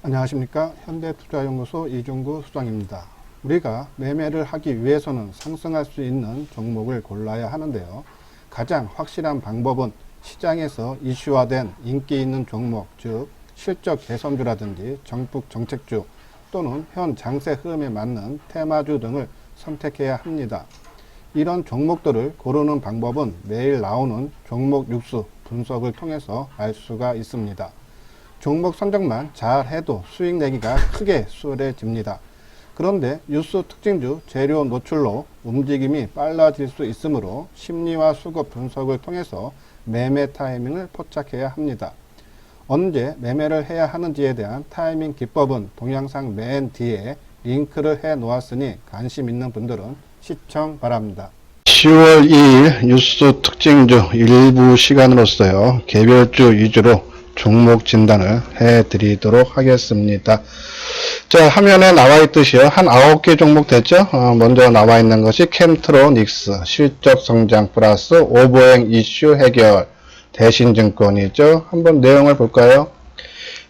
안녕하십니까. 현대투자연구소 이종구 수장입니다. 우리가 매매를 하기 위해서는 상승할 수 있는 종목을 골라야 하는데요. 가장 확실한 방법은 시장에서 이슈화된 인기 있는 종목, 즉 실적 개선주라든지 정북 정책주 또는 현 장세 흐름에 맞는 테마주 등을 선택해야 합니다. 이런 종목들을 고르는 방법은 매일 나오는 종목 뉴스 분석을 통해서 알 수가 있습니다. 종목 선정만 잘 해도 수익 내기가 크게 수월해집니다. 그런데 뉴스 특징주 재료 노출로 움직임이 빨라질 수 있으므로 심리와 수급 분석을 통해서 매매 타이밍을 포착해야 합니다. 언제 매매를 해야 하는지에 대한 타이밍 기법은 동영상 맨 뒤에 링크를 해 놓았으니 관심 있는 분들은 시청 바랍니다. 10월 2일 뉴스 특징주 일부 시간으로서요, 개별주 위주로 종목 진단을 해드리도록 하겠습니다. 자, 화면에 나와 있듯이요, 한 9개 종목 됐죠? 먼저 나와 있는 것이 캠트로닉스, 실적 성장 플러스 오보행 이슈 해결, 대신증권이죠. 한번 내용을 볼까요?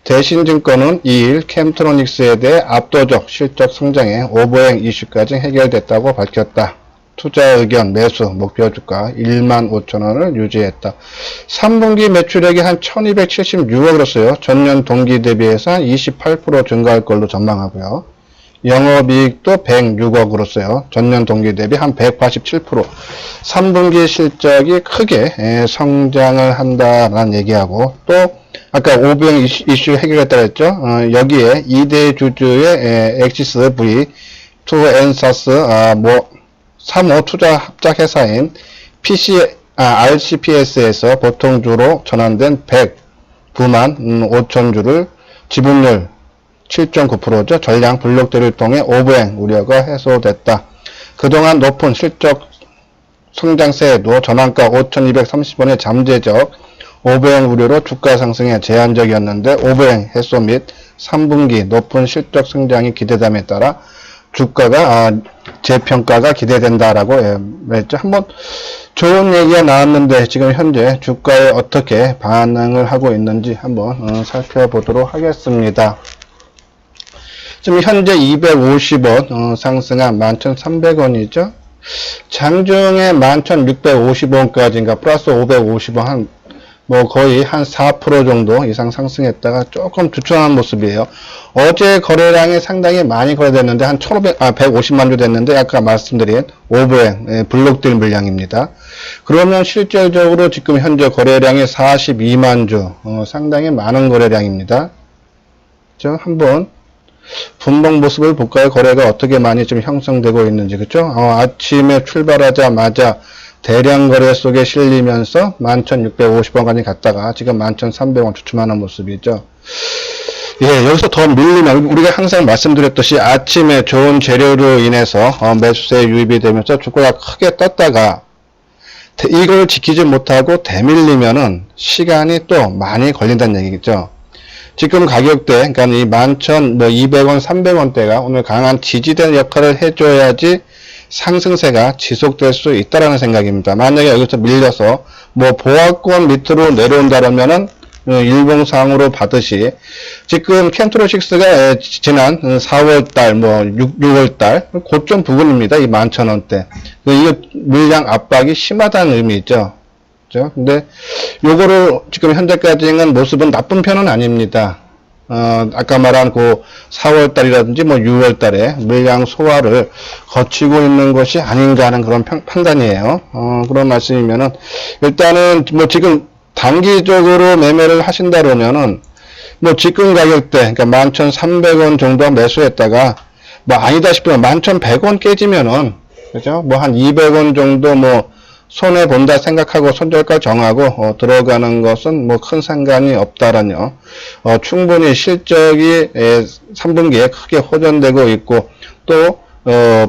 대신증권은 2일 캠트로닉스에 대해 압도적 실적 성장에 오보행 이슈까지 해결됐다고 밝혔다. 투자 의견 매수 목표 주가 15,000원을 유지했다. 3분기 매출액이 한 1276억으로서요. 전년 동기 대비해서 한 28% 증가할 걸로 전망하고요. 영업이익도 106억으로서요. 전년 동기 대비 한 187%. 3분기 실적이 크게 성장을 한다라는 얘기하고, 또 아까 오보행 이슈 해결했다고 했죠. 여기에 2대 주주의 엑시스 V, 2엔사스 3호 투자 합작 회사인 RCPS에서 보통주로 전환된 109만 5천주를 지분율 7.9%죠. 전량 블록들을 통해 오보행 우려가 해소됐다. 그동안 높은 실적 성장세에도 전환가 5,230원의 잠재적 오보행 우려로 주가 상승에 제한적이었는데, 오보행 해소 및 3분기 높은 실적 성장이 기대됨에 따라 주가가 재평가가 기대된다라고 했죠. 한번 좋은 얘기가 나왔는데 지금 현재 주가에 어떻게 반응을 하고 있는지 한번 살펴보도록 하겠습니다. 지금 현재 250원 상승한 11,300원이죠. 장중에 11,650원까지인가 플러스 550원 거의 한 4% 정도 이상 상승했다가 조금 주춤한 모습이에요. 어제 거래량이 상당히 많이 거래됐는데 한 150만 주 됐는데, 아까 말씀드린 오보행 블록딜 물량입니다. 그러면 실질적으로 지금 현재 거래량이 42만 주, 상당히 많은 거래량입니다. 그렇죠? 한번 분봉 모습을 볼까요? 거래가 어떻게 많이 좀 형성되고 있는지. 그렇죠? 아침에 출발하자마자 대량 거래 속에 실리면서 11,650원까지 갔다가 지금 11,300원 주춤하는 모습이죠. 예, 여기서 더 밀리면 우리가 항상 말씀드렸듯이 아침에 좋은 재료로 인해서 매수세 유입이 되면서 주가가 크게 떴다가 이걸 지키지 못하고 대밀리면은 시간이 또 많이 걸린다는 얘기겠죠. 지금 가격대, 그러니까 이 11,200원, 300원대가 오늘 강한 지지대 역할을 해줘야지 상승세가 지속될 수 있다라는 생각입니다. 만약에 여기서 밀려서 보합권 밑으로 내려온다면은 일봉상으로 받듯이 지금 캠트로닉스가 지난 4월달 6월달 고점 부근입니다. 이 11,000원대. 이거 물량 압박이 심하다는 의미죠. 그죠? 근데 요거를 지금 현재까지는 모습은 나쁜 편은 아닙니다. 아까 말한 4월달이라든지 6월달에 물량 소화를 거치고 있는 것이 아닌가 하는 그런 판단이에요. 그런 말씀이면은, 일단은 지금 단기적으로 매매를 하신다 그러면은, 지금 가격대, 그러니까 11,300원 정도 매수했다가, 아니다 싶으면 11,100원 깨지면은, 그죠? 한 200원 정도 손해 본다 생각하고 손절가 정하고 들어가는 것은 큰 상관이 없다라뇨. 충분히 실적이 3분기에 크게 호전되고 있고, 또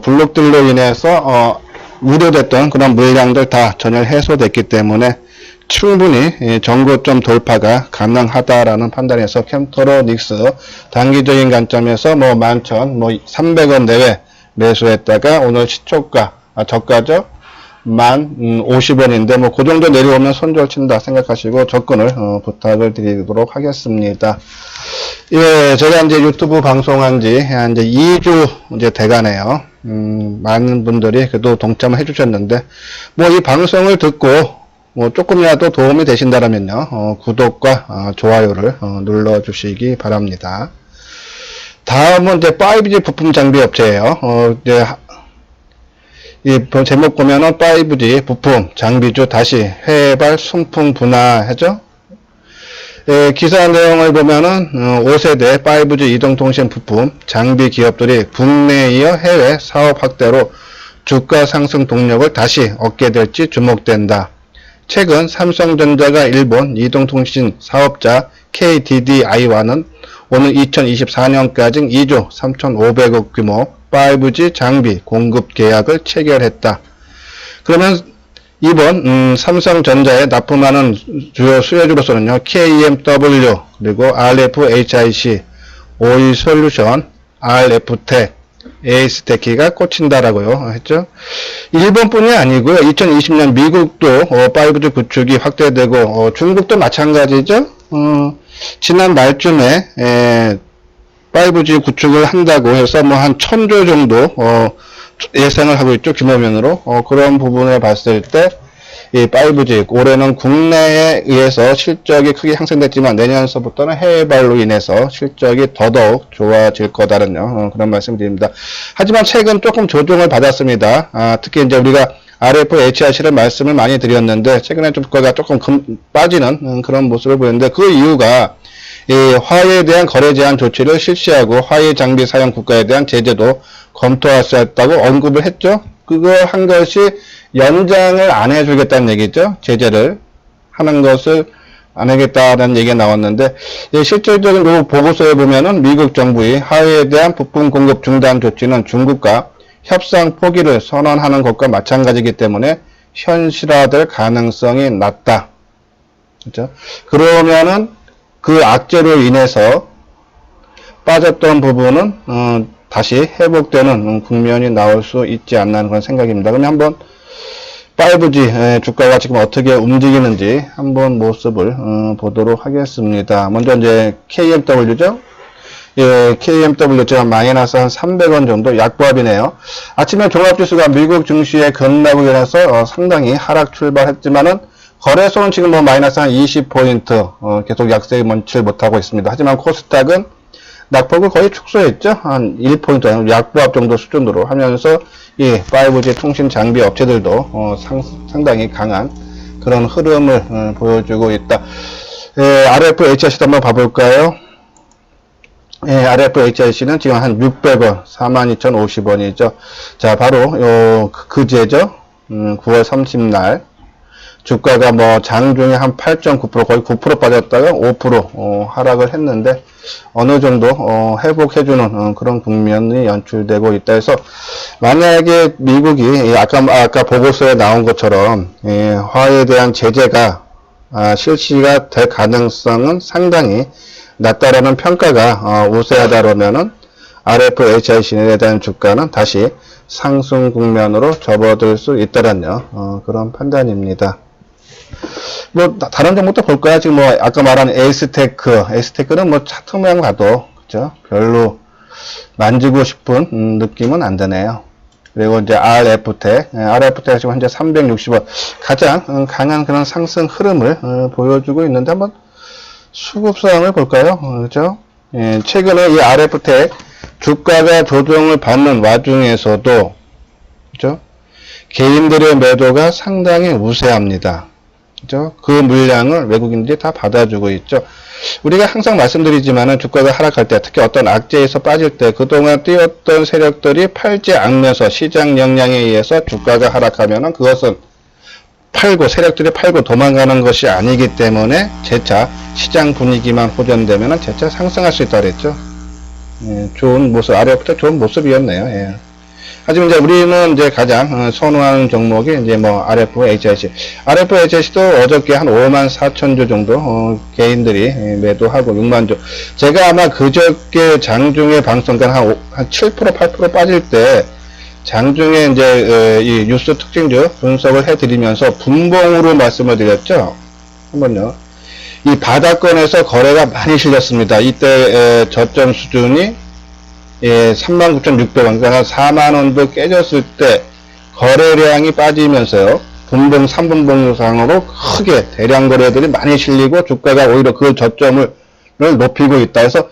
블록들로 인해서 우려됐던 그런 물량들 다 전혀 해소됐기 때문에 충분히 전고점 돌파가 가능하다라는 판단에서 캠트로닉스 단기적인 관점에서 11,300원 내외 매수했다가 오늘 시초가 저가죠. 50원인데 뭐 그 정도 내려오면 손절 친다 생각하시고 접근을 부탁을 드리도록 하겠습니다. 예, 제가 이제 유튜브 방송한 지 이제 2주 이제 돼가네요. 많은 분들이 그래도 동참을 해주셨는데, 뭐 이 방송을 듣고 뭐 조금이라도 도움이 되신다면요, 구독과 좋아요를 눌러주시기 바랍니다. 다음은 이제 5G 부품 장비 업체예요. 이제 이 제목 보면은 5G 부품 장비주 다시 해외발 순풍 분화하죠. 예, 기사 내용을 보면은 5세대 5G 이동통신 부품 장비 기업들이 국내에 이어 해외 사업 확대로 주가 상승 동력을 다시 얻게 될지 주목된다. 최근 삼성전자가 일본 이동통신 사업자 KDDI와는 오는 2024년까지 2조 3,500억 규모 5G 장비 공급 계약을 체결했다. 그러면 이번 삼성전자에 납품하는 주요 수혜주로서는요, KMW, 그리고 RFHIC, OE솔루션, RF텍, 에이스테키가 꽂힌다라고요 했죠. 일본뿐이 아니고요, 2020년 미국도 5G 구축이 확대되고 중국도 마찬가지죠. 지난 말쯤에 5G 구축을 한다고 해서 뭐 한 1000조 정도 예상을 하고 있죠, 규모면으로. 그런 부분을 봤을 때 이 5G 올해는 국내에 의해서 실적이 크게 향상됐지만 내년서부터는 해외발로 인해서 실적이 더더욱 좋아질 거다라는 그런 말씀드립니다. 하지만 최근 조금 조정을 받았습니다. 특히 이제 우리가 RFHIC를 말씀을 많이 드렸는데 최근에 주가가 조금 빠지는 그런 모습을 보였는데, 그 이유가 이 화웨이에 대한 거래 제한 조치를 실시하고 화웨이 장비 사용 국가에 대한 제재도 검토할 수 있다고 언급을 했죠. 그거 한 것이 연장을 안 해주겠다는 얘기죠. 제재를 하는 것을 안 하겠다는 얘기가 나왔는데, 실질적인 그 보고서에 보면은 미국 정부의 화웨이에 대한 부품 공급 중단 조치는 중국과 협상 포기를 선언하는 것과 마찬가지이기 때문에 현실화될 가능성이 낮다. 그렇죠? 그러면은 그 악재로 인해서 빠졌던 부분은 다시 회복되는 국면이 나올 수 있지 않나 하는 그런 생각입니다. 그러면 한번 5G 주가가 지금 어떻게 움직이는지 한번 모습을 보도록 하겠습니다. 먼저 이제 KMW죠. 예, KMW 지금 마이너스 한 300원 정도 약보합이네요. 아침에 종합지수가 미국 증시에 급락으로 인해서 상당히 하락 출발했지만은 거래소는 지금 뭐 마이너스 한 20포인트 계속 약세에 멈추지 못하고 있습니다. 하지만 코스닥은 낙폭을 거의 축소했죠. 한 1포인트 약보합 정도 수준으로 하면서 이 5G 통신 장비 업체들도 상당히 강한 그런 흐름을 보여주고 있다. RFHIC도 한번 봐볼까요? RFHIC는 지금 한 600원, 42,050원이죠. 자, 바로 그제죠. 9월 30날. 주가가 뭐 장중에 한 8.9% 거의 9% 빠졌다가 5% 하락을 했는데 어느 정도 회복해주는 그런 국면이 연출되고 있다 해서, 만약에 미국이 아까 보고서에 나온 것처럼 화웨이에 대한 제재가 실시가 될 가능성은 상당히 낮다라는 평가가 우세하다라면은 RFHIC에 대한 주가는 다시 상승 국면으로 접어들 수 있다라는 그런 판단입니다. 뭐 다른 종목도 볼까요? 지금 뭐 아까 말한 에이스테크는 뭐 차트만 봐도 그죠? 별로 만지고 싶은 느낌은 안 드네요. 그리고 이제 RF텍 지금 현재 360원, 가장 강한 그런 상승 흐름을 보여주고 있는데 한번 수급상을 볼까요? 그죠? 예, 최근에 이 RF텍 주가가 조정을 받는 와중에서도 그죠? 개인들의 매도가 상당히 우세합니다. 그죠? 그 물량을 외국인들이 다 받아주고 있죠. 우리가 항상 말씀드리지만은 주가가 하락할 때, 특히 어떤 악재에서 빠질 때 그동안 뛰었던 세력들이 팔지 않으면서 시장 역량에 의해서 주가가 하락하면은 그것은 세력들이 팔고 도망가는 것이 아니기 때문에 재차 시장 분위기만 호전되면은 재차 상승할 수 있다 그랬죠. 예, 좋은 모습, RF텍 좋은 모습이었네요. 예. 하지만 이제 우리는 이제 가장 선호하는 종목이 이제 뭐 RFHIC도 어저께 한 54,000주 정도 개인들이 매도하고 60,000주. 제가 아마 그저께 장중에 방송간 한 7% 8% 빠질 때 장중에 이제 이 뉴스 특징주 분석을 해드리면서 분봉으로 말씀을 드렸죠. 한번요. 이 바닥권에서 거래가 많이 실렸습니다. 이때 저점 수준이 39,600원, 그러니까 4만원도 깨졌을 때 거래량이 빠지면서요. 분봉, 3분봉상으로 크게 대량 거래들이 많이 실리고 주가가 오히려 그 저점을 높이고 있다 해서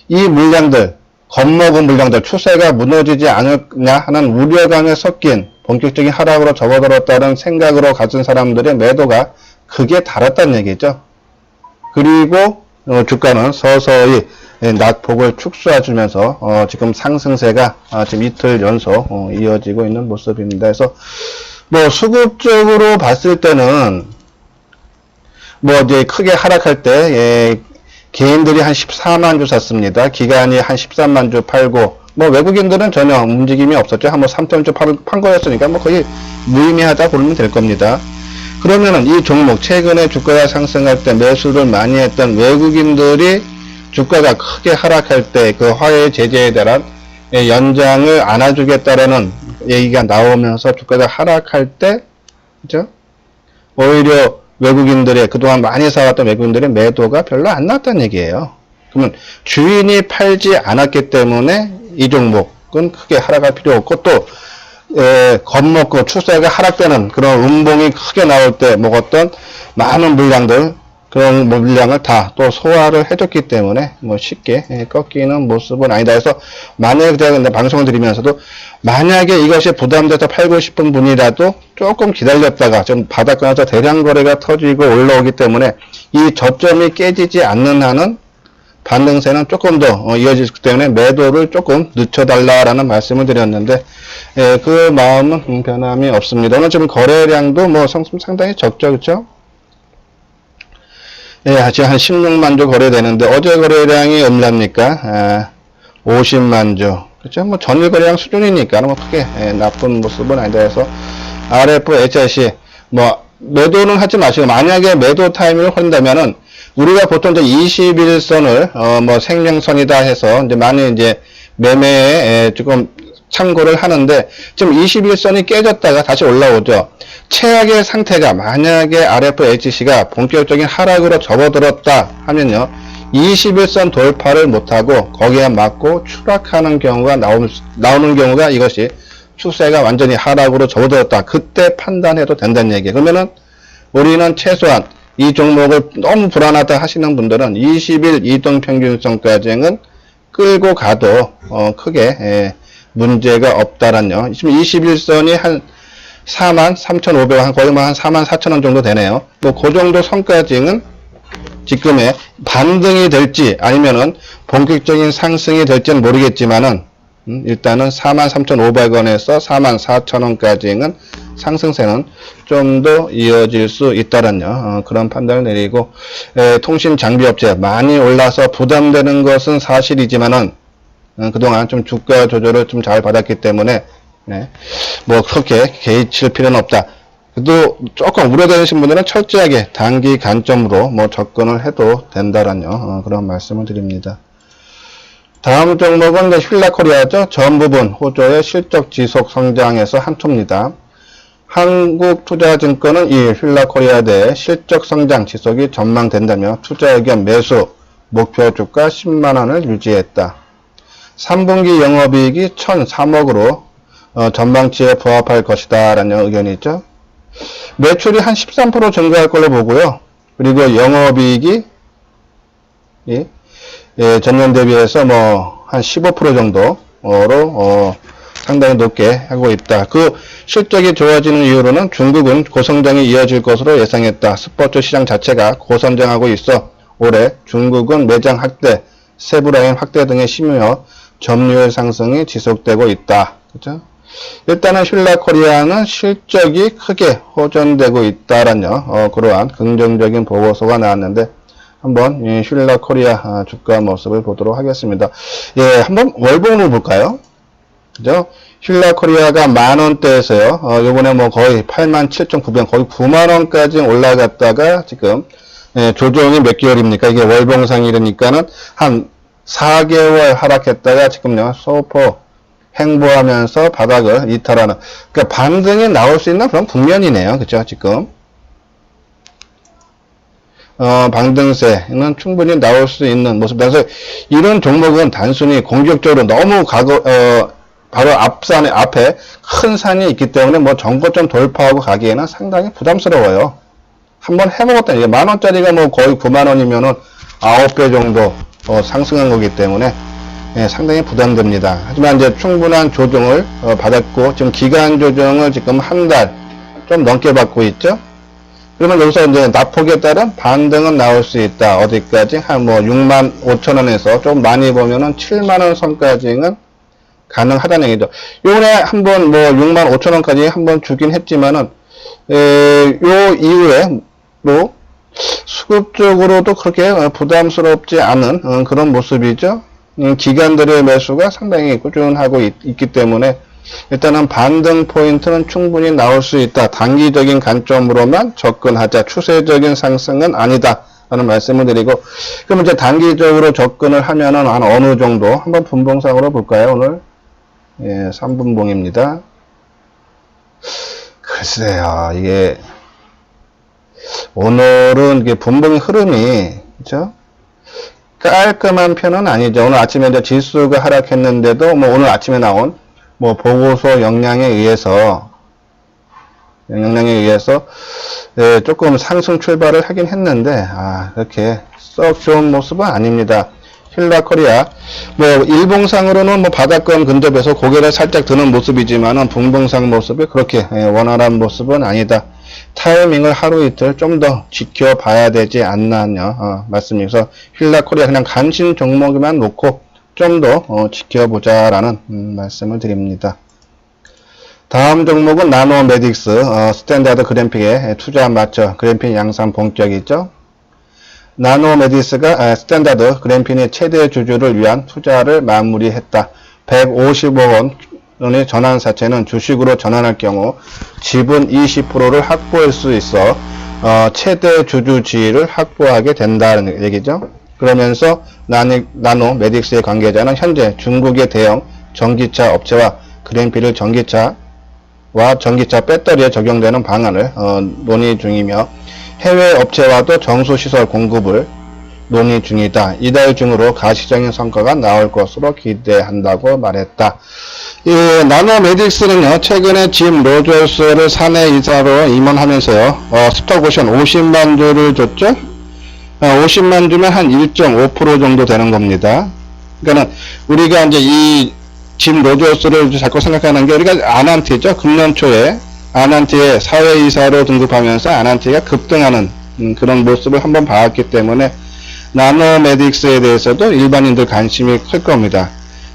이 물량들, 겁먹은 물량들, 추세가 무너지지 않을냐 하는 우려감에 섞인 본격적인 하락으로 접어들었다는 생각으로 가진 사람들의 매도가 크게 달았다는 얘기죠. 그리고 주가는 서서히 낙폭을 축소해주면서 지금 상승세가 지금 이틀 연속 이어지고 있는 모습입니다. 그래서 뭐 수급적으로 봤을 때는 뭐 이제 크게 하락할 때 개인들이 한 14만 주 샀습니다. 기관이 한 13만 주 팔고, 뭐 외국인들은 전혀 움직임이 없었죠. 한 뭐 3천 주 판 거였으니까 뭐 거의 무의미하다 보면 될 겁니다. 그러면은 이 종목 최근에 주가가 상승할 때 매수를 많이 했던 외국인들이 주가가 크게 하락할 때 그 화해 제재에 대한 연장을 안아주겠다라는 얘기가 나오면서 주가가 하락할 때, 그죠? 오히려 외국인들의 그동안 많이 사왔던 외국인들의 매도가 별로 안 났다는 얘기예요. 그러면 주인이 팔지 않았기 때문에 이 종목은 크게 하락할 필요 없고 또 겁먹고 추세가 하락되는 그런 음봉이 크게 나올 때 먹었던 많은 물량들 그런 물량을 다 또 소화를 해줬기 때문에 뭐 쉽게 꺾이는 모습은 아니다 해서 만약에 제가 방송을 드리면서도 만약에 이것이 부담돼서 팔고 싶은 분이라도 조금 기다렸다가 좀 바닥권에서 대량 거래가 터지고 올라오기 때문에 이 저점이 깨지지 않는 한은 반등세는 조금 더 이어지기 때문에 매도를 조금 늦춰달라라는 말씀을 드렸는데 그 마음은 변함이 없습니다. 오늘 지금 거래량도 뭐 상당히 적죠, 그렇죠? 지금 한 16만 주 거래되는데 어제 거래량이 얼마입니까? 50만 주. 그렇죠? 뭐 전일 거래량 수준이니까 뭐 크게 나쁜 모습은 아니다 해서 RF, HIC 뭐 매도는 하지 마시고 만약에 매도 타이밍을 한다면은 우리가 보통 이제 21선을 뭐 생명선이다 해서 이제 많이 이제 매매에 조금 참고를 하는데 지금 21선이 깨졌다가 다시 올라오죠. 최악의 상태가 만약에 RFHC가 본격적인 하락으로 접어들었다 하면요. 21선 돌파를 못하고 거기에 맞고 추락하는 경우가 나오는 경우가 이것이 추세가 완전히 하락으로 접어들었다. 그때 판단해도 된다는 얘기예요. 그러면은 우리는 최소한 이 종목을 너무 불안하다 하시는 분들은 20일 이동평균선까지는 끌고 가도 크게 문제가 없다란요. 지금 21선이 한 43,500원, 한 거의 한 44,000원 정도 되네요. 뭐 그 정도 선까지는 지금의 반등이 될지 아니면은 본격적인 상승이 될지는 모르겠지만은 일단은 43,500원에서 44,000원까지는 상승세는 좀 더 이어질 수 있다란요. 그런 판단을 내리고 통신 장비업체 많이 올라서 부담되는 것은 사실이지만은 그동안 좀 주가 조절을 좀 잘 받았기 때문에 뭐 그렇게 개의칠 필요는 없다. 그래도 조금 우려되시는 분들은 철저하게 단기 관점으로 뭐 접근을 해도 된다란요. 그런 말씀을 드립니다. 다음 종목은 휠라코리아죠. 전 부분 호조의 실적 지속 성장에서 한초입니다. 한국투자증권은 이 휠라코리아 대 실적 성장 지속이 전망된다며 투자 의견 매수 목표 주가 10만원을 유지했다. 3분기 영업이익이 1,003억으로 전망치에 부합할 것이다 라는 의견이 있죠. 매출이 한 13% 증가할 걸로 보고요. 그리고 영업이익이 전년 대비해서 뭐 한 15% 정도로 상당히 높게 하고 있다. 그 실적이 좋아지는 이유로는 중국은 고성장이 이어질 것으로 예상했다. 스포츠 시장 자체가 고성장하고 있어 올해 중국은 매장 확대, 세부라인 확대 등의 심여 점유율 상승이 지속되고 있다. 그죠? 일단은 휠라코리아는 실적이 크게 호전되고 있다라는 그러한 긍정적인 보고서가 나왔는데 한번 휠라코리아 주가 모습을 보도록 하겠습니다. 한번 월봉을 볼까요? 그죠? 휠라코리아가 만원대에서요. 요번에 뭐 거의 87,900원, 거의 9만원까지 올라갔다가 지금 조정이 몇 개월입니까? 이게 월봉상이니까는 한 4개월 하락했다가 지금요 소폭 횡보하면서 바닥을 이탈하는, 그러니까 반등이 나올 수 있는 그런 국면이네요. 그죠? 지금. 반등세는 충분히 나올 수 있는 모습. 그래서 이런 종목은 단순히 공격적으로 너무 바로 앞에 큰 산이 있기 때문에 뭐 전고점 돌파하고 가기에는 상당히 부담스러워요. 한번 해먹었더니, 이게 10,000원짜리가 뭐 거의 90,000원이면은 9배 정도 상승한 거기 때문에 예, 상당히 부담됩니다. 하지만 이제 충분한 조정을 받았고, 지금 기간 조정을 지금 한 달 좀 넘게 받고 있죠. 그러면 여기서 이제 낙폭에 따른 반등은 나올 수 있다. 어디까지? 한 뭐 65,000원에서 좀 많이 보면은 70,000원 선까지는 가능하다는 얘기죠. 요번에 한번 뭐 65,000원까지 한번 주긴 했지만은, 요 이후에 뭐 수급적으로도 그렇게 부담스럽지 않은 그런 모습이죠. 기관들의 매수가 상당히 꾸준하고 있기 때문에 일단은 반등 포인트는 충분히 나올 수 있다. 단기적인 관점으로만 접근하자. 추세적인 상승은 아니다. 라는 말씀을 드리고, 그럼 이제 단기적으로 접근을 하면은 한 어느 정도 한번 분봉상으로 볼까요? 오늘 3분봉입니다. 글쎄요, 이게 오늘은 이게 분봉의 흐름이 그죠? 깔끔한 편은 아니죠. 오늘 아침에 이제 지수가 하락했는데도 뭐 오늘 아침에 나온 뭐 보고서 영향에 의해서 조금 상승 출발을 하긴 했는데 그렇게 썩 좋은 모습은 아닙니다. 힐라코리아 뭐 일봉상으로는 뭐 바닥권 근접해서 고개를 살짝 드는 모습이지만은 분봉상 모습이 그렇게 원활한 모습은 아니다. 타이밍을 하루 이틀 좀 더 지켜봐야 되지 않나요? 말씀이서 힐라코리아 그냥 간신 종목만 놓고 좀 더 지켜보자라는 말씀을 드립니다. 다음 종목은 나노메딕스 스탠다드 그래픽에 투자 맞춰 그래픽 양상 본격이죠. 나노메딕스가 스탠다드 그래픽의 최대 주주를 위한 투자를 마무리했다. 150억 원의 전환사채는 주식으로 전환할 경우 지분 20%를 확보할 수 있어 최대 주주 지위를 확보하게 된다는 얘기죠. 그러면서 나노메딕스의 관계자는 현재 중국의 대형 전기차 업체와 그래픽을 전기차 배터리에 적용되는 방안을 논의 중이며 해외 업체와도 정수시설 공급을 논의 중이다. 이달 중으로 가시적인 성과가 나올 것으로 기대한다고 말했다. 이 나노메딕스는요, 최근에 짐 로저스를 사내이사로 임원하면서요, 스톡옵션 50만 주를 줬죠? 50만 주면 한 1.5% 정도 되는 겁니다. 그러니까는 우리가 이제 이 짐 로저스를 자꾸 생각하는 게 우리가 아난티죠. 금년 초에 아난티의 사회이사로 등급하면서 아난티가 급등하는 그런 모습을 한번 봐왔기 때문에 나노메딕스에 대해서도 일반인들 관심이 클 겁니다.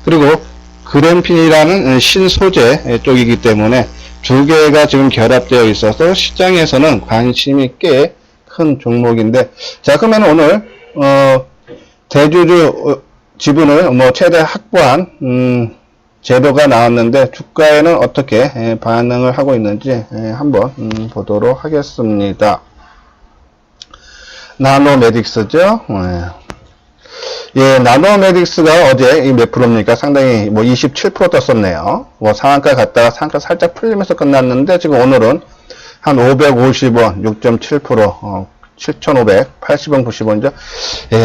그리고 그램핀이라는 신소재 쪽이기 때문에 두 개가 지금 결합되어 있어서 시장에서는 관심이 꽤 큰 종목인데, 자, 그러면 오늘 대주주 지분을 뭐 최대 확보한 제도가 나왔는데 주가에는 어떻게 반응을 하고 있는지 한번 보도록 하겠습니다. 나노메딕스죠. 나노메딕스가 어제 몇 프로입니까? 상당히 뭐 27% 떴었네요. 뭐 상한가 갔다가 상한가 살짝 풀리면서 끝났는데 지금 오늘은 한 550원, 6.7%, 7,580원, 90원이죠.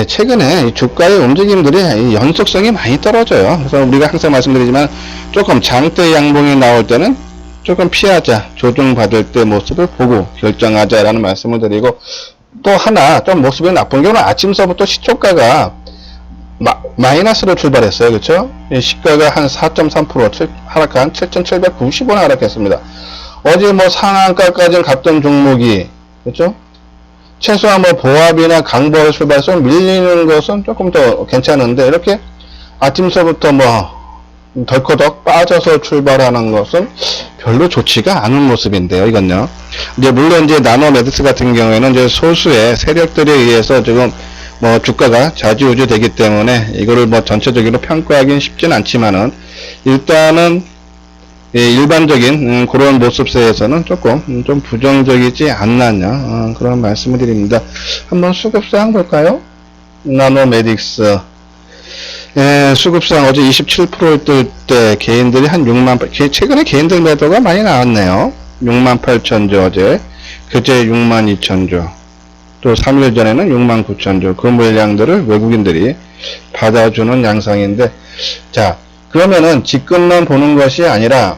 최근에 이 주가의 움직임들이 연속성이 많이 떨어져요. 그래서 우리가 항상 말씀드리지만 조금 장대 양봉이 나올 때는 조금 피하자, 조정받을 때 모습을 보고 결정하자라는 말씀을 드리고, 또 하나 좀 모습이 나쁜 게 오늘 아침서부터 시초가가 마이너스로 출발했어요. 그렇죠? 시가가 한 4.3% 하락한 7,790원 하락했습니다. 어제 뭐 상한가까지 갔던 종목이, 그렇죠? 최소한 뭐 보합이나 강보를 출발해서 밀리는 것은 조금 더 괜찮은데, 이렇게 아침서부터 뭐 덜커덕 빠져서 출발하는 것은 별로 좋지가 않은 모습인데요, 이건요. 이제 물론 이제 나노메딕스 같은 경우에는 이제 소수의 세력들에 의해서 지금 뭐 주가가 좌지우지 되기 때문에 이거를 뭐 전체적으로 평가하기는 쉽진 않지만은 일단은 일반적인 그런 모습세에서는 조금 좀 부정적이지 않나요? 그런 말씀을 드립니다. 한번 수급상 볼까요? 나노메딕스. 예, 수급상 어제 27%를 뜰 때 개인들이 한 6만, 최근에 개인들 매도가 많이 나왔네요. 6만 8천 주 어제, 그제 6만 2천 주, 또 3일 전에는 6만 9천 주, 그 물량들을 외국인들이 받아주는 양상인데, 자, 그러면은 지금만 보는 것이 아니라,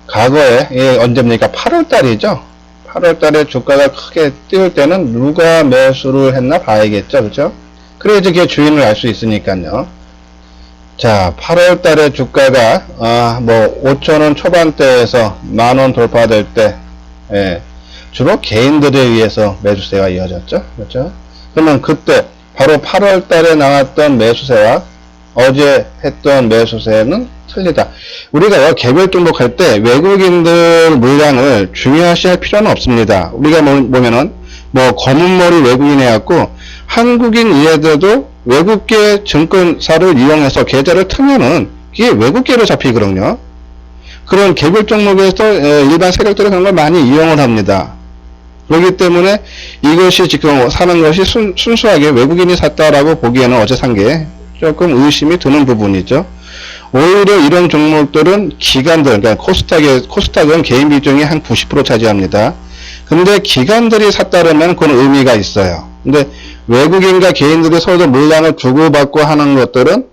과거에, 언제입니까? 8월 달이죠? 8월 달에 주가가 크게 띄울 때는 누가 매수를 했나 봐야겠죠, 그죠? 그래야지 그 주인을 알 수 있으니까요. 자, 8월 달에 주가가, 5,000원 초반대에서 10,000원 돌파될 때, 주로 개인들에 의해서 매수세가 이어졌죠. 그렇죠? 그러면 그때, 바로 8월 달에 나왔던 매수세와 어제 했던 매수세는 틀리다. 우리가 개별 종목할 때 외국인들 물량을 중요시할 필요는 없습니다. 우리가 보면은, 검은 머리 외국인 해갖고, 한국인 이해돼도 외국계 증권사를 이용해서 계좌를 틀면은 이게 외국계로 잡히거든요. 그런 개별 종목에서 일반 세력들은 그런 걸 많이 이용을 합니다. 그렇기 때문에 이것이 지금 사는 것이 순수하게 외국인이 샀다라고 보기에는 어제 산 게 조금 의심이 드는 부분이죠. 오히려 이런 종목들은 기관들, 그러니까 코스닥은 개인 비중이 한 90% 차지합니다. 근데 기관들이 샀다면 그건 의미가 있어요. 근데 외국인과 개인들이 서로 물량을 주고받고 하는 것들은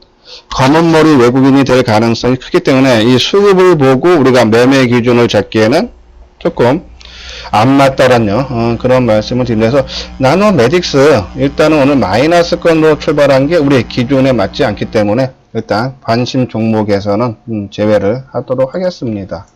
검은 머리 외국인이 될 가능성이 크기 때문에 이 수급을 보고 우리가 매매 기준을 잡기에는 조금 안 맞다라는 그런 말씀을 드리면서 나노메딕스 일단은 오늘 마이너스권으로 출발한 게 우리 기준에 맞지 않기 때문에 일단 관심 종목에서는 제외를 하도록 하겠습니다.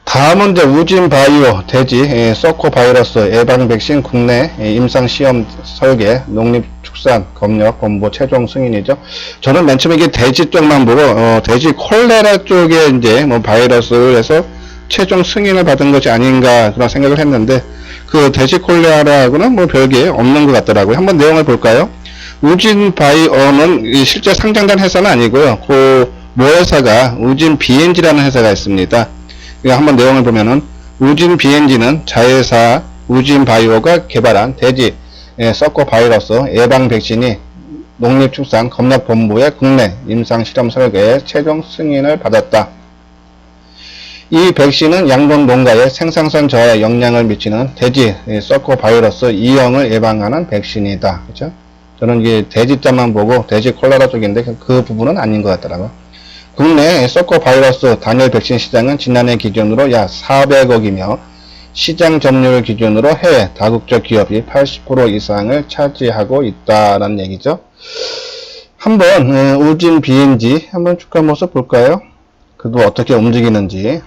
다음은 이제 우진바이오, 돼지, 서코바이러스 예방 백신 국내 임상시험 설계, 농림축산검역본부 최종 승인이죠. 저는 맨 처음에 이게 돼지 쪽만 보고, 돼지 콜레라 쪽에 이제 바이러스를 해서 최종 승인을 받은 것이 아닌가 그런 생각을 했는데, 그 돼지 콜레라하고는 별게 없는 것 같더라고요. 한번 내용을 볼까요? 우진바이오는 실제 상장된 회사는 아니고요. 그 모회사가 우진비엔지라는 회사가 있습니다. 한번 내용을 보면은 우진비엔지는 자회사 우진바이오가 개발한 돼지 서코바이러스 예방 백신이 농림축산검역본부의 국내 임상실험 설계에 최종 승인을 받았다. 이 백신은 양돈 농가의 생산성 저하에 영향을 미치는 돼지 서코바이러스 2형을 예방하는 백신이다. 그렇죠? 저는 이게 돼지자만 보고 돼지 콜레라 쪽인데 그 부분은 아닌 것 같더라고요. 국내 서코바이러스 단일 백신 시장은 지난해 기준으로 약 400억이며 시장 점유율 기준으로 해외 다국적 기업이 80% 이상을 차지하고 있다는 얘기죠. 한번 우진비엔지 한번 주가 모습 볼까요? 그도 어떻게 움직이는지.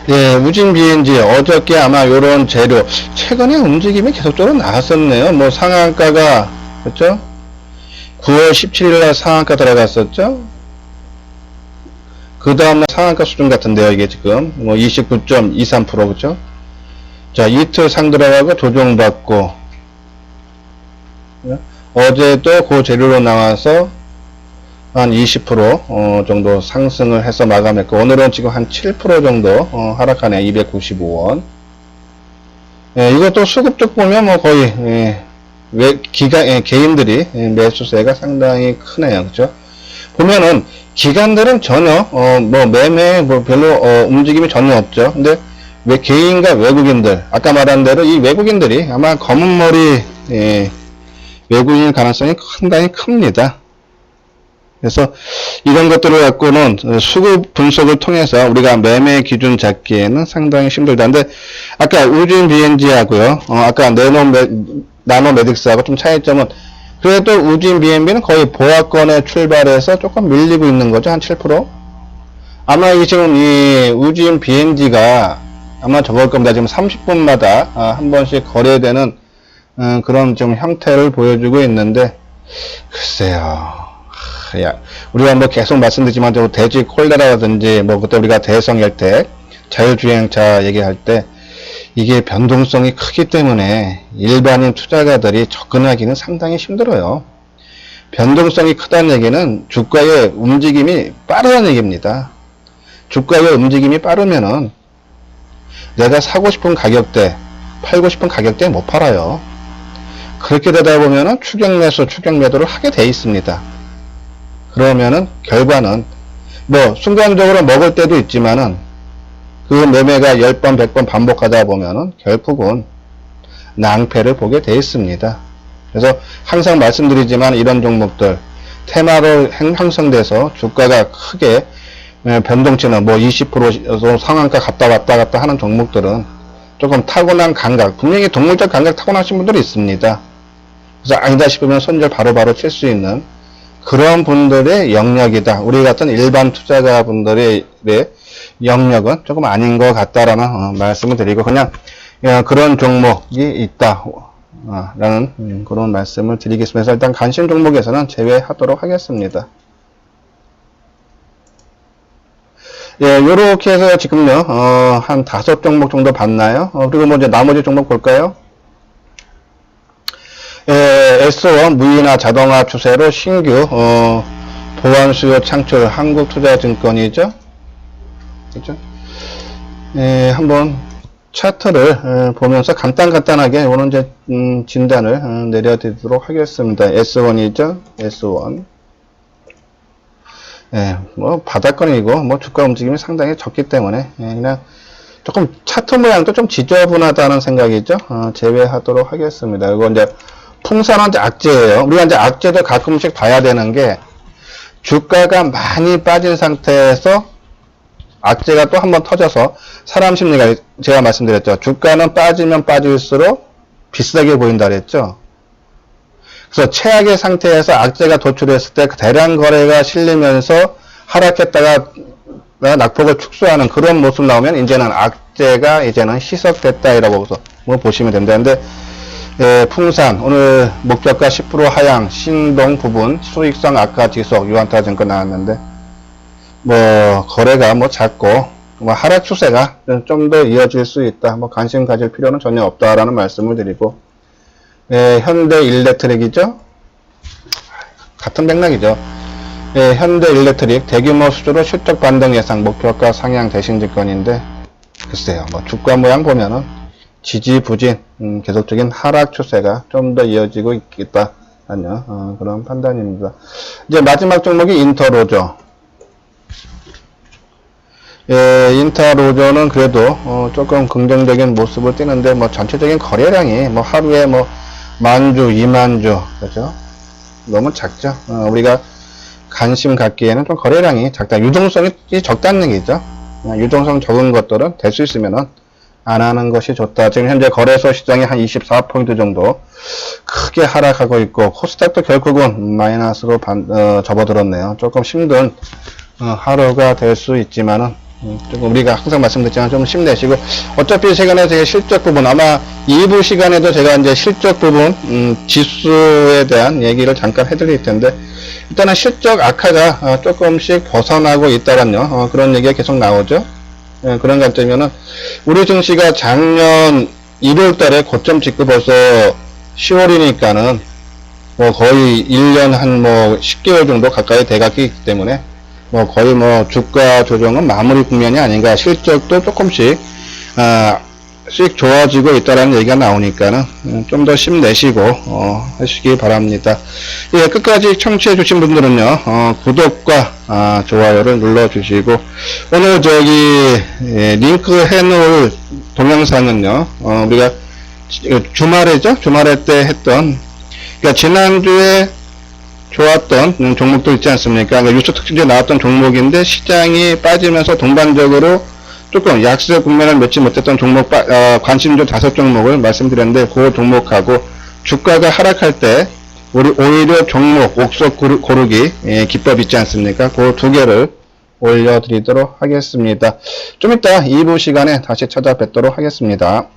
예, 우진비엔지 어저께 아마 요런 재료 최근에 움직임이 계속적으로 나왔었네요. 상한가가 그렇죠? 9월 17일날 상한가 들어갔었죠? 그 다음날 상한가 수준 같은데요, 이게 지금. 29.23%, 그죠? 자, 이틀 상 들어가고 조정받고, 어제도 그 재료로 나와서 한 20% 정도 상승을 해서 마감했고, 오늘은 지금 한 7% 정도 하락하네, 295원. 예, 이것도 수급 쪽 보면 거의, 개인들이 매수세가 상당히 크네요. 그죠? 보면은, 기관들은 전혀, 매매에 별로, 움직임이 전혀 없죠. 근데, 개인과 외국인들, 아까 말한 대로 이 외국인들이 아마 검은 머리, 외국인일 가능성이 상당히 큽니다. 그래서, 이런 것들을 갖고는 수급 분석을 통해서 우리가 매매 기준 잡기에는 상당히 힘들다. 근데, 아까 우진비엔지하고요, 아까 나노메딕스하고 좀 차이점은 그래도 우진비엔비는 거의 보합권에 출발해서 조금 밀리고 있는 거죠. 한 7%. 아마 지금 이 우진비엔지가 아마 저걸 겁니다. 지금 30분마다 한 번씩 거래되는 그런 좀 형태를 보여주고 있는데 글쎄요. 우리가 계속 말씀드리지만 돼지 콜레라라든지 그때 우리가 대성 혈택 자율주행차 얘기할 때 이게 변동성이 크기 때문에 일반인 투자자들이 접근하기는 상당히 힘들어요. 변동성이 크다는 얘기는 주가의 움직임이 빠르다는 얘기입니다. 주가의 움직임이 빠르면은 내가 사고 싶은 가격대 팔고 싶은 가격대에 못 팔아요. 그렇게 되다 보면은 추격매수, 추격매도를 하게 돼 있습니다. 그러면은 결과는 뭐 순간적으로 먹을 때도 있지만은 그 매매가 10번, 100번 반복하다 보면은 결국은 낭패를 보게 돼 있습니다. 그래서 항상 말씀드리지만 이런 종목들 테마로 형성돼서 주가가 크게 변동치는 뭐 20% 상한가 갔다 왔다 하는 종목들은 조금 타고난 감각, 분명히 동물적 감각 타고나신 분들이 있습니다. 그래서 아니다 싶으면 손절 바로바로 칠 수 있는 그런 분들의 영역이다. 우리 같은 일반 투자자분들의 영역은 조금 아닌 것 같다라는 말씀을 드리고 그냥 그런 종목이 있다 라는 그런 말씀을 드리겠습니다. 일단 관심 종목에서는 제외하도록 하겠습니다. 예, 요렇게 해서 지금요 한 5종목 정도 봤나요? 그리고 뭐 이제 나머지 종목 볼까요? 예, S1 무인화 자동화 추세로 신규 보안 수요 창출 한국투자증권이죠. 그렇죠? 예, 한번 차트를 보면서 간단하게 오늘 이제 진단을 내려드리도록 하겠습니다. S1이죠. S1. 예, 뭐 바닥권이고 뭐 주가 움직임이 상당히 적기 때문에 그냥 조금 차트 모양도 좀 지저분하다는 생각이죠. 제외하도록 하겠습니다. 이거 이제 풍산한 악재예요. 우리가 이제 악재도 가끔씩 봐야 되는 게 주가가 많이 빠진 상태에서 악재가 또 한번 터져서 사람 심리가 제가 말씀드렸죠. 주가는 빠지면 빠질수록 비싸게 보인다 그랬죠. 그래서 최악의 상태에서 악재가 도출했을 때 대량 거래가 실리면서 하락했다가 낙폭을 축소하는 그런 모습 나오면 이제는 악재가 이제는 희석됐다라고 뭐 보시면 됩니다. 근데 예, 풍산 오늘 목표가 10% 하향 신동 부분 수익성 악화 지속 유한타증권 나왔는데 뭐 거래가 뭐 작고 뭐 하락 추세가 좀 더 이어질 수 있다. 뭐 관심 가질 필요는 전혀 없다라는 말씀을 드리고 예, 현대일렉트릭이죠. 같은 맥락이죠. 예, 현대일렉트릭 대규모 수주로 실적 반등 예상 목표가 상향 대신증권인데 글쎄요. 뭐 주가 모양 보면은 지지부진 계속적인 하락 추세가 좀 더 이어지고 있겠다라는 그런 판단입니다. 이제 마지막 종목이 인터로죠. 예, 인터로저는 그래도 조금 긍정적인 모습을 띠는데 뭐 전체적인 거래량이 뭐 하루에 뭐 10,000주, 20,000주 그죠? 너무 작죠. 우리가 관심 갖기에는 좀 거래량이 작다. 유동성이 적다는 얘기죠. 유동성 적은 것들은 될 수 있으면은 안 하는 것이 좋다. 지금 현재 거래소 시장이 한 24포인트 정도 크게 하락하고 있고 코스닥도 결국은 마이너스로 접어들었네요. 조금 힘든 하루가 될 수 있지만은 조금 우리가 항상 말씀드렸지만 좀 힘내시고 어차피 최근에 제 실적 부분 아마 2부 시간에도 제가 이제 실적 부분 지수에 대한 얘기를 잠깐 해드릴 텐데 일단은 실적 악화가 조금씩 벗어나고 있다란요 그런 얘기가 계속 나오죠. 예, 그런 관점이면은 우리 증시가 작년 1월 달에 고점 찍고 벌써 10월이니까는 뭐 거의 1년 한 뭐 10개월 정도 가까이 돼갔기 때문에 뭐 거의 뭐 주가 조정은 마무리 국면이 아닌가. 실적도 조금씩 수익 좋아지고 있다라는 얘기가 나오니까는 좀 더 힘내시고 하시기 바랍니다. 예, 끝까지 청취해 주신 분들은요 구독과 좋아요를 눌러 주시고 오늘 저기 링크 해 놓을 동영상은요 우리가 주말에죠, 주말에 때 했던 그러니까 지난주에 좋았던 종목도 있지 않습니까? 뉴스 특징에 나왔던 종목인데 시장이 빠지면서 동반적으로 조금 약세 국면을 맺지 못했던 종목 관심주 5종목을 말씀드렸는데 그 종목하고 주가가 하락할 때 우리 오히려 종목 옥석 고르기 기법 있지 않습니까? 그 2개를 올려드리도록 하겠습니다. 좀 이따 2부 시간에 다시 찾아뵙도록 하겠습니다.